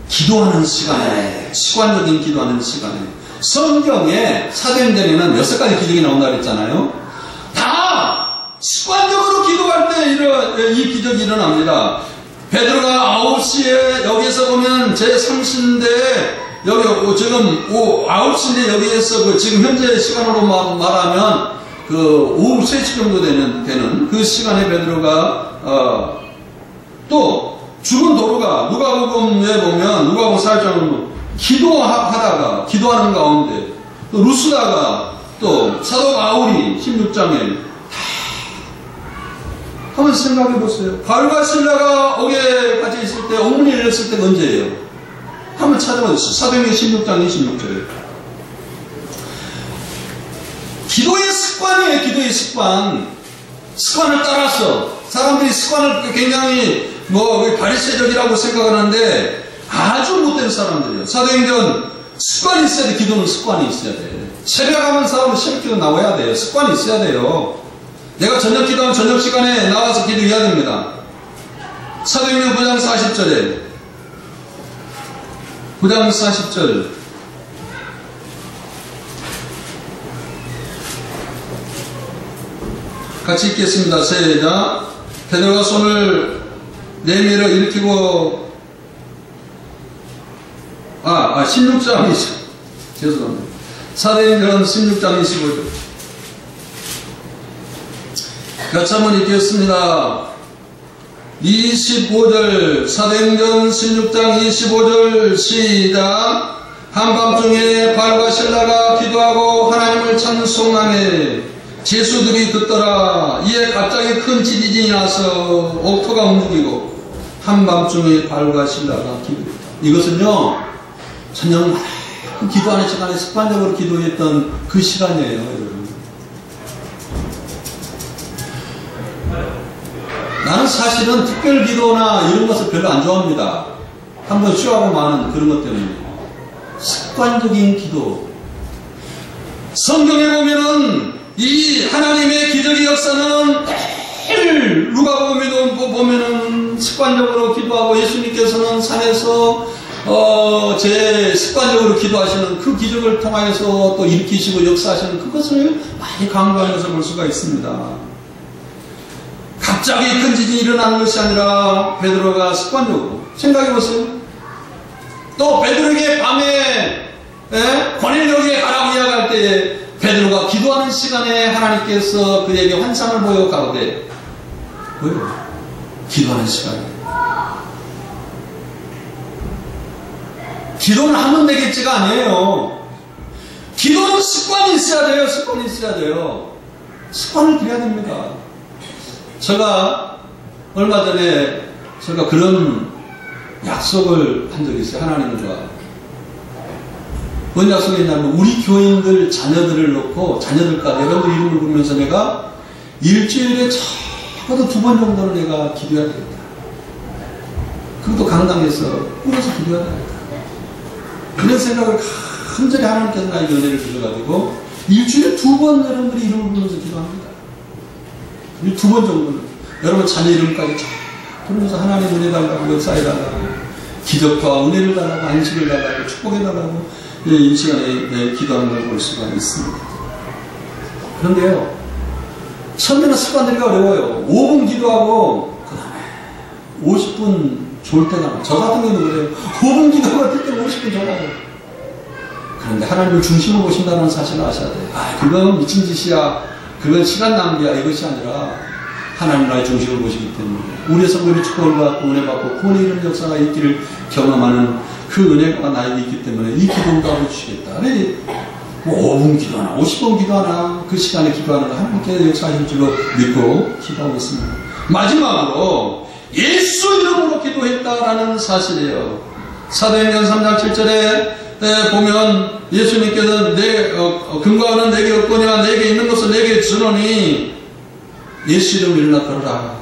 기도하는 시간에, 시간적인 기도하는 시간에, 성경에 사도행전에는 6가지 기적이 나온다고 했잖아요. 다 습관적으로 기도할 때 이 기적이 일어납니다. 베드로가 9시에 여기에서 보면 제3신대 여기 지금 9시인데 여기에서 지금 현재 시간으로 말하면 오후 3시 정도 되는 그 시간에 베드로가 또 죽은 도로가 누가복음에 보면 누가복음 4장은 기도하는 가운데 또 루스다가 또 사도 바울이 16장에 한번 생각해 보세요. 바울과 실라가 옥에 갇혀 있을 때 옥문이 열렸을 때가 언제예요? 한번 찾아보세요. 사도행전 16장 26절에 기도의 습관이에요. 기도의 습관을 따라서 사람들이 습관을 굉장히 바리새적이라고 생각하는데 아주 못된 사람들이에요. 사도행전 습관이 있어야 돼. 기도는 습관이 있어야 돼. 새벽하면 사람은 새벽기도 나와야 돼요. 습관이 있어야 돼요. 내가 저녁 기도하면 저녁 시간에 나와서 기도해야 됩니다. 사도행전 9장 40절에 9장 40절 같이 읽겠습니다. 시작. 베드로가 손을 내밀어 일으키고 16장이죠. 죄송합니다. 사도행전 16장 25절 같이 한번 읽겠습니다. 25절 사도행전 16장 25절 시작. 한밤중에 바울과 실라가 기도하고 하나님을 찬송하며 제수들이 듣더라. 이에 갑자기 큰 지진이 나서 옥토가 움직이고 한밤중에 바울과 실라가 기도했다. 이것은요 저녁 기도하는 시간에 습관적으로 기도했던 그 시간이에요. 여러분. 나는 사실은 특별 기도나 이런 것을 별로 안 좋아합니다. 한번 쉬어하고 마는 그런 것 때문에. 습관적인 기도. 성경에 보면은 이 하나님의 기적의 역사는 매일 누가복음에도 보면은 습관적으로 기도하고 예수님께서는 산에서 제 습관적으로 기도하시는 그 기적을 통하여서 또 일으키시고 역사하시는 그것을 많이 강조하는 것을 볼 수가 있습니다. 갑자기 큰 지진이 일어나는 것이 아니라 베드로가 습관적으로 생각해보세요. 또 베드로에게 밤에 고넬료에게 가라고 이야기할 때에 베드로가 기도하는 시간에 하나님께서 그에게 환상을 보여 가로되 왜요? 기도하는 시간에 기도는 하면 되겠지가 아니에요. 기도는 습관이 있어야 돼요. 습관이 있어야 돼요. 습관을 들여야 됩니다. 제가 얼마 전에 제가 그런 약속을 한 적이 있어요. 하나님과. 뭔 약속이냐면 우리 교인들 자녀들을 놓고 자녀들과 여러분들 이름을 부르면서 내가 일주일에 적어도 2번 정도는 내가 기도해야 되겠다. 그것도 강당에서 울어서 기도해야 되겠다. 그런 생각을 간절히 하나님께서 나에게 은혜를 주셔가지고 일주일에 2번 여러분들이 이름을 부르면서 기도합니다. 2번 정도는 여러분 자녀 이름까지 쫙 부르면서 하나님 은혜 달라고 역사해 달라고 기적과 은혜를 달라고 안식을 달라고 축복해 달라고 이 시간에 기도하는 걸 볼 수가 있습니다. 그런데요 처음에는 습관들이가 어려워요. 5분 기도하고 그 다음에 50분 졸 때가 많아요. 저 같은 경우는 그래요. 5분 기도하고 어떨 때는 50분 졸아요. 그런데 하나님을 중심으로 보신다는 사실을 아셔야 돼요. 그건 미친 짓이야. 그건 시간 낭비야. 이것이 아니라 하나님 나의 중심을 보시기 때문에 우리의 성도들이 축복을 받고 은혜 받고 구원의 이런 역사가 있기를 경험하는 그 은혜가 나에게 있기 때문에 이 기도를 하고 주시겠다. 뭐 5분 기도하나 50분 기도하나 그 시간에 기도하는 거 하나님께 역사하실 줄로 믿고 기도하고 있습니다. 마지막으로 예수 이름으로 기도했다라는 사실이에요. 사도행전 3장 7절에 보면 예수님께서 근거는 내게 없거니와 내게 있는 것을 내게 주노니 예수 이름 일어나 걸어라.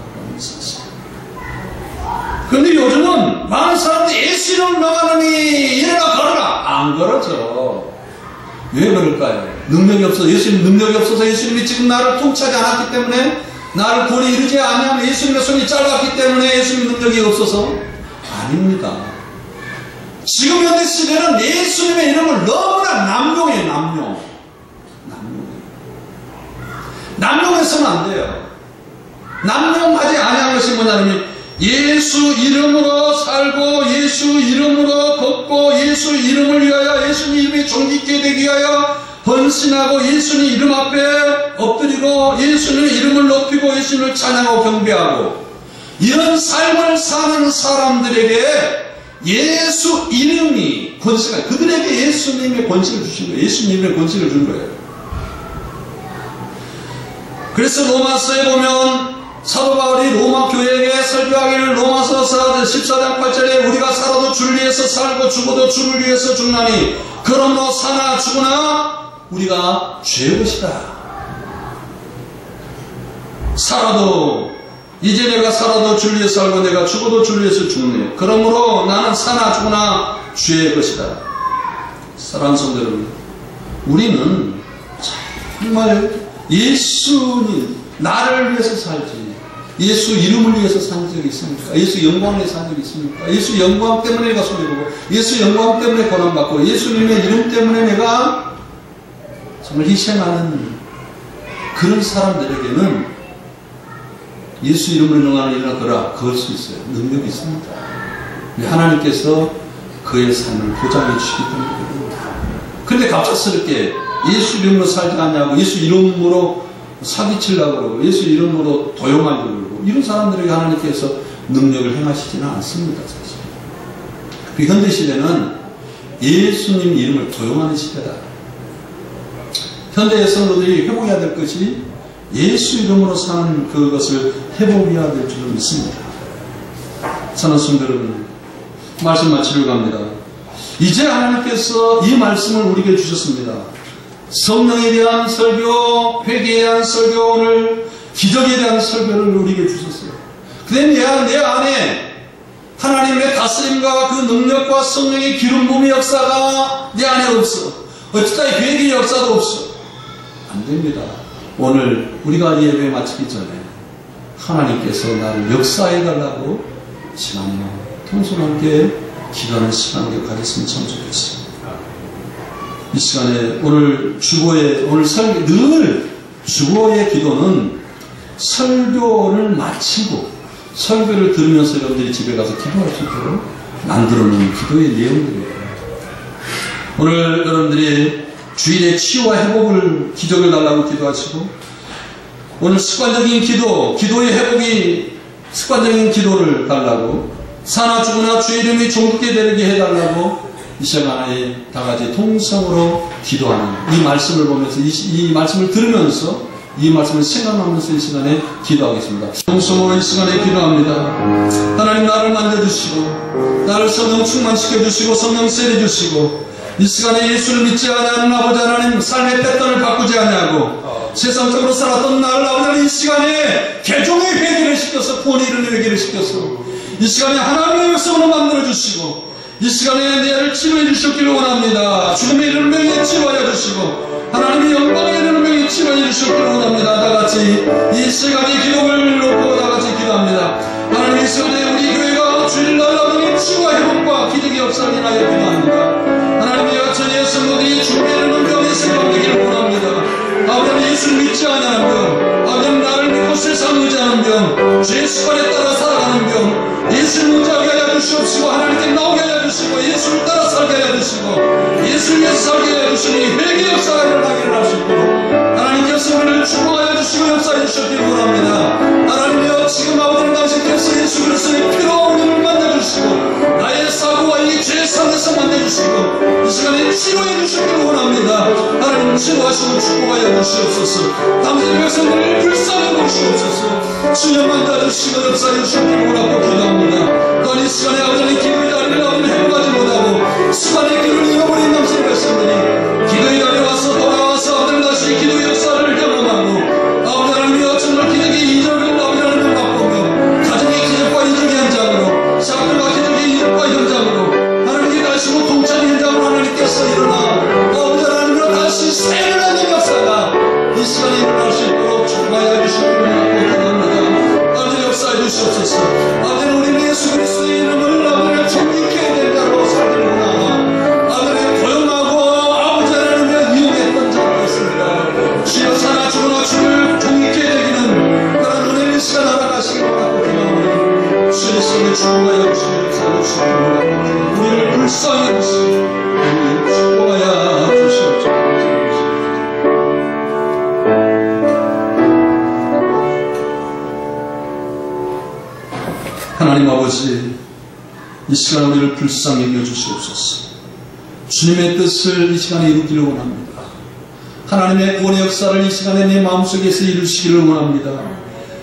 그런데 요즘은 많은 사람들이 예수 이름 나가느니 일어나 걸어라. 안 걸어져. 왜 그럴까요? 능력이 없어서, 예수님 능력이 없어서 예수님이 지금 나를 통치하지 않았기 때문에, 나를 구원에 이르지 않으면 예수님의 손이 짧았기 때문에 예수님 능력이 없어서? 아닙니다. 지금 현대 시대는 예수님의 이름을 너무나 남용해요. 남용해서는 안 돼요. 남용하지 아니한 것이 뭐냐면 예수 이름으로 살고 예수 이름으로 걷고 예수 이름을 위하여 예수님 이름이 존귀케 되기 위하여 헌신하고 예수님 이름 앞에 엎드리고 예수님의 이름을 높이고 예수님을 찬양하고 경배하고 이런 삶을 사는 사람들에게 예수 이름이 권세가, 그들에게 예수님의 권세를 주신 거예요. 예수님의 권세를 준 거예요. 그래서 로마서에 보면 사도 바울이 로마 교회에게 설교하기를 로마서 14장 8절에 우리가 살아도 주를 위해서 살고 죽어도 주를 위해서 죽나니 그러므로 사나 죽으나 우리가 죄의 것이다. 살아도 이제 내가 살아도 주를 위해서 살고 내가 죽어도 주를 위해서 죽네. 그러므로 나는 사나 죽으나 죄의 것이다. 사랑하는 성도 여러분, 우리는 정말 예수님 나를 위해서 살지, 예수 이름을 위해서 산 적이 있습니까? 예수 영광을 위해서 산 적이 있습니까? 예수 영광 때문에 내가 손해보고 예수 영광 때문에 고난받고 예수님의 이름 때문에 내가 정말 희생하는 그런 사람들에게는 예수 이름으로 능하는 일이나 거라 그럴 수 있어요. 능력이 있습니다. 하나님께서 그의 삶을 보장해 주시기 때문에. 그런데 갑작스럽게 예수 이름으로 살지 않냐고, 예수 이름으로 사기치려고 그러고 예수 이름으로 도용하려고 그러고 이런 사람들에게 하나님께서 능력을 행하시지는 않습니다. 사실. 그 현대시대는 예수님 이름을 도용하는 시대다. 현대의 성도들이 회복해야 될 것이 예수 이름으로 사는 그것을 회복해야 될 줄을 믿습니다. 사랑하는 성도 여러분, 말씀 마치려고 합니다. 이제 하나님께서 이 말씀을 우리에게 주셨습니다. 성령에 대한 설교, 회개에 대한 설교, 오늘 기적에 대한 설교를 우리에게 주셨어요. 그런데 내 안에 하나님의 다스림과 그 능력과 성령의 기름 부음의 역사가 내 안에 없어. 어쩌다 회개의 역사도 없어. 안 됩니다. 오늘 우리가 예배 마치기 전에 하나님께서 나를 역사해달라고 지난번 통솔함께 기도하는 시간을 가졌으면 참 좋겠습니다. 이 시간에 오늘 주보의 오늘 늘 주보의 기도는 설교를 마치고 설교를 들으면서 여러분들이 집에 가서 기도할 수 있도록 만들어놓은 기도의 내용들이에요. 오늘 여러분들이 주일에 치유와 회복을 기적을 달라고 기도하시고 오늘 습관적인 기도, 기도의 회복이 습관적인 기도를 달라고 사나 죽으나 주의 이름이 존귀케 되게 해달라고 이 시간에 다 같이 통성으로 기도하는 이 말씀을 보면서 이 말씀을 들으면서 이 말씀을 생각하면서 이 시간에 기도하겠습니다. 통성으로 이 시간에 기도합니다. 하나님 나를 만져주시고 나를 성령 충만시켜주시고 성령 세례주시고 이 시간에 예수를 믿지 않는 아버지 하나님 삶의 패턴을 바꾸지 않냐고 세상적으로 살았던 나를 아버지 하나님 이 시간에 개종의 회개를 시켜서 구원의 이른 회개를 시켜서 이 시간에 하나님의 백성으로 만들어주시고 이 시간에 내를 치료해 주셨기를 원합니다. 죽음에 이르는 명에 치료하여 주시고 하나님의 영광에 이르는 명에 치료해 주셨기를 원합니다. 다같이 이 시간에 기도를 놓고 다같이 기도합니다. 하나님 이 시간에 우리 교회가 주일날 하나님 치유와 회복과 기적의 역사를 인하여 기도합니다. 하나님의 여천의 성도들이 죽음에 이르는 병에 생각되기를 원합니다. 아버지 예수를 믿지 않는 병, 아버지 나를 믿고 세상을 의지하는 병, 죄의 습관에 따라 살아가는 병, 예수를 의지하게 하여 주시옵시고 하나님께 나오게 하여 주시고 예수를 따라 살게 하여 주시고 예수를 위해서 살게 하여 주시니 회개 역사가 일어나기를 하시고 하나님께서 우리를 축복하여 주시고 역사해 주셨기를 원합니다. 하나님이여 지금 아버지는 당신께서 예수 그리스도의 피로 우리를 만져주시고 나의 사고와 이 죄의 상에서 만져주시고 이 시간에 치료해 주셨기를 원합니다. 하나님 치료하시고 축복하여 주시옵소서. 당신의 백성들을 불쌍히 보시옵소서. 주여 만져주시고 역사해 주셨기를 원하고 기도합니다. 또한 이 시간에 아버지는 기도의 자리를 아버지 회복하지 못하고 시간의 길을 잃어버린 남신 백성들이 기도의 자리에 와서 돌아와서 아버지 다시 기도의 역사를 경험하고 아버지 하나님이여 정말 기적이 이 시간 우리를 불쌍히 여겨주시옵소서. 주님의 뜻을 이 시간에 이루기를 원합니다. 하나님의 구원의 역사를 이 시간에 내 마음속에서 이루시기를 원합니다.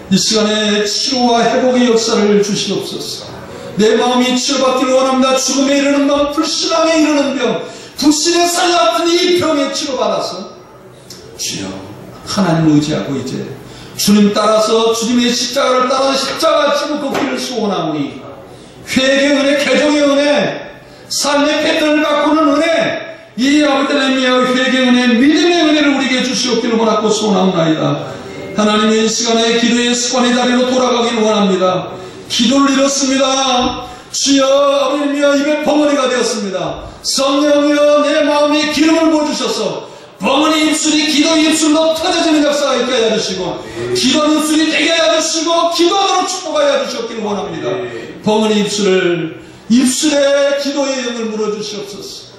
이 시간에 치료와 회복의 역사를 주시옵소서. 내 마음이 치료받기를 원합니다. 죽음에 이르는 병, 불신앙에 이르는 병, 불신의 살 같은 이 병에 치료받아서 주여 하나님을 의지하고 이제 주님 따라서 주님의 십자가를 따라 십자가 지고 걷기를 소원하오니 회개의 은혜, 개종의 은혜, 삶의 패턴을 바꾸는 은혜, 이 아버지 하나님의 회개의 은혜, 믿음의 은혜를 우리에게 주시옵기를 원하고 소원하옵나이다. 하나님의 이 시간에 기도의 습관의 자리로 돌아가기를 원합니다. 기도를 잃었습니다. 주여 아버지여 입에 벙어리가 되었습니다. 성령이여 내 마음에 기름을 부어주셔서 벙어리 입술이 기도 입술로 터져지는 역사가 있게 하여 주시고 기도 입술이 되게 하여 주시고 기도하도록 축복하여 주셨기를 원합니다. 벙어리 입술에 기도의 영을 물어주시옵소서.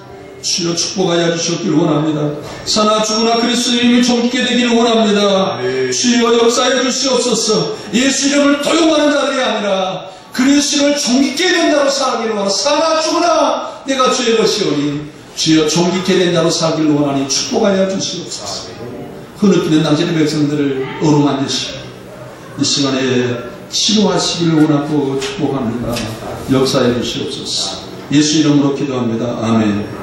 주여 축복하여 주셨기를 원합니다. 사나 죽으나 그리스도의 이름이 존귀게 되기를 원합니다. 주여 역사해 주시옵소서. 예수 이름을 도용하는 자들이 아니라 그리스도를 존귀게 된 자로 살기를 원하고 사나 죽으나 내가 주의 것이오니 주여 존귀게 된 자로 살기를 원하니 축복하여 주시옵소서. 흐느끼는 당신의 백성들을 어루만지시고 이 시간에 치료하시기를 원하고 축복합니다. 역사해 주시옵소서. 예수 이름으로 기도합니다. 아멘.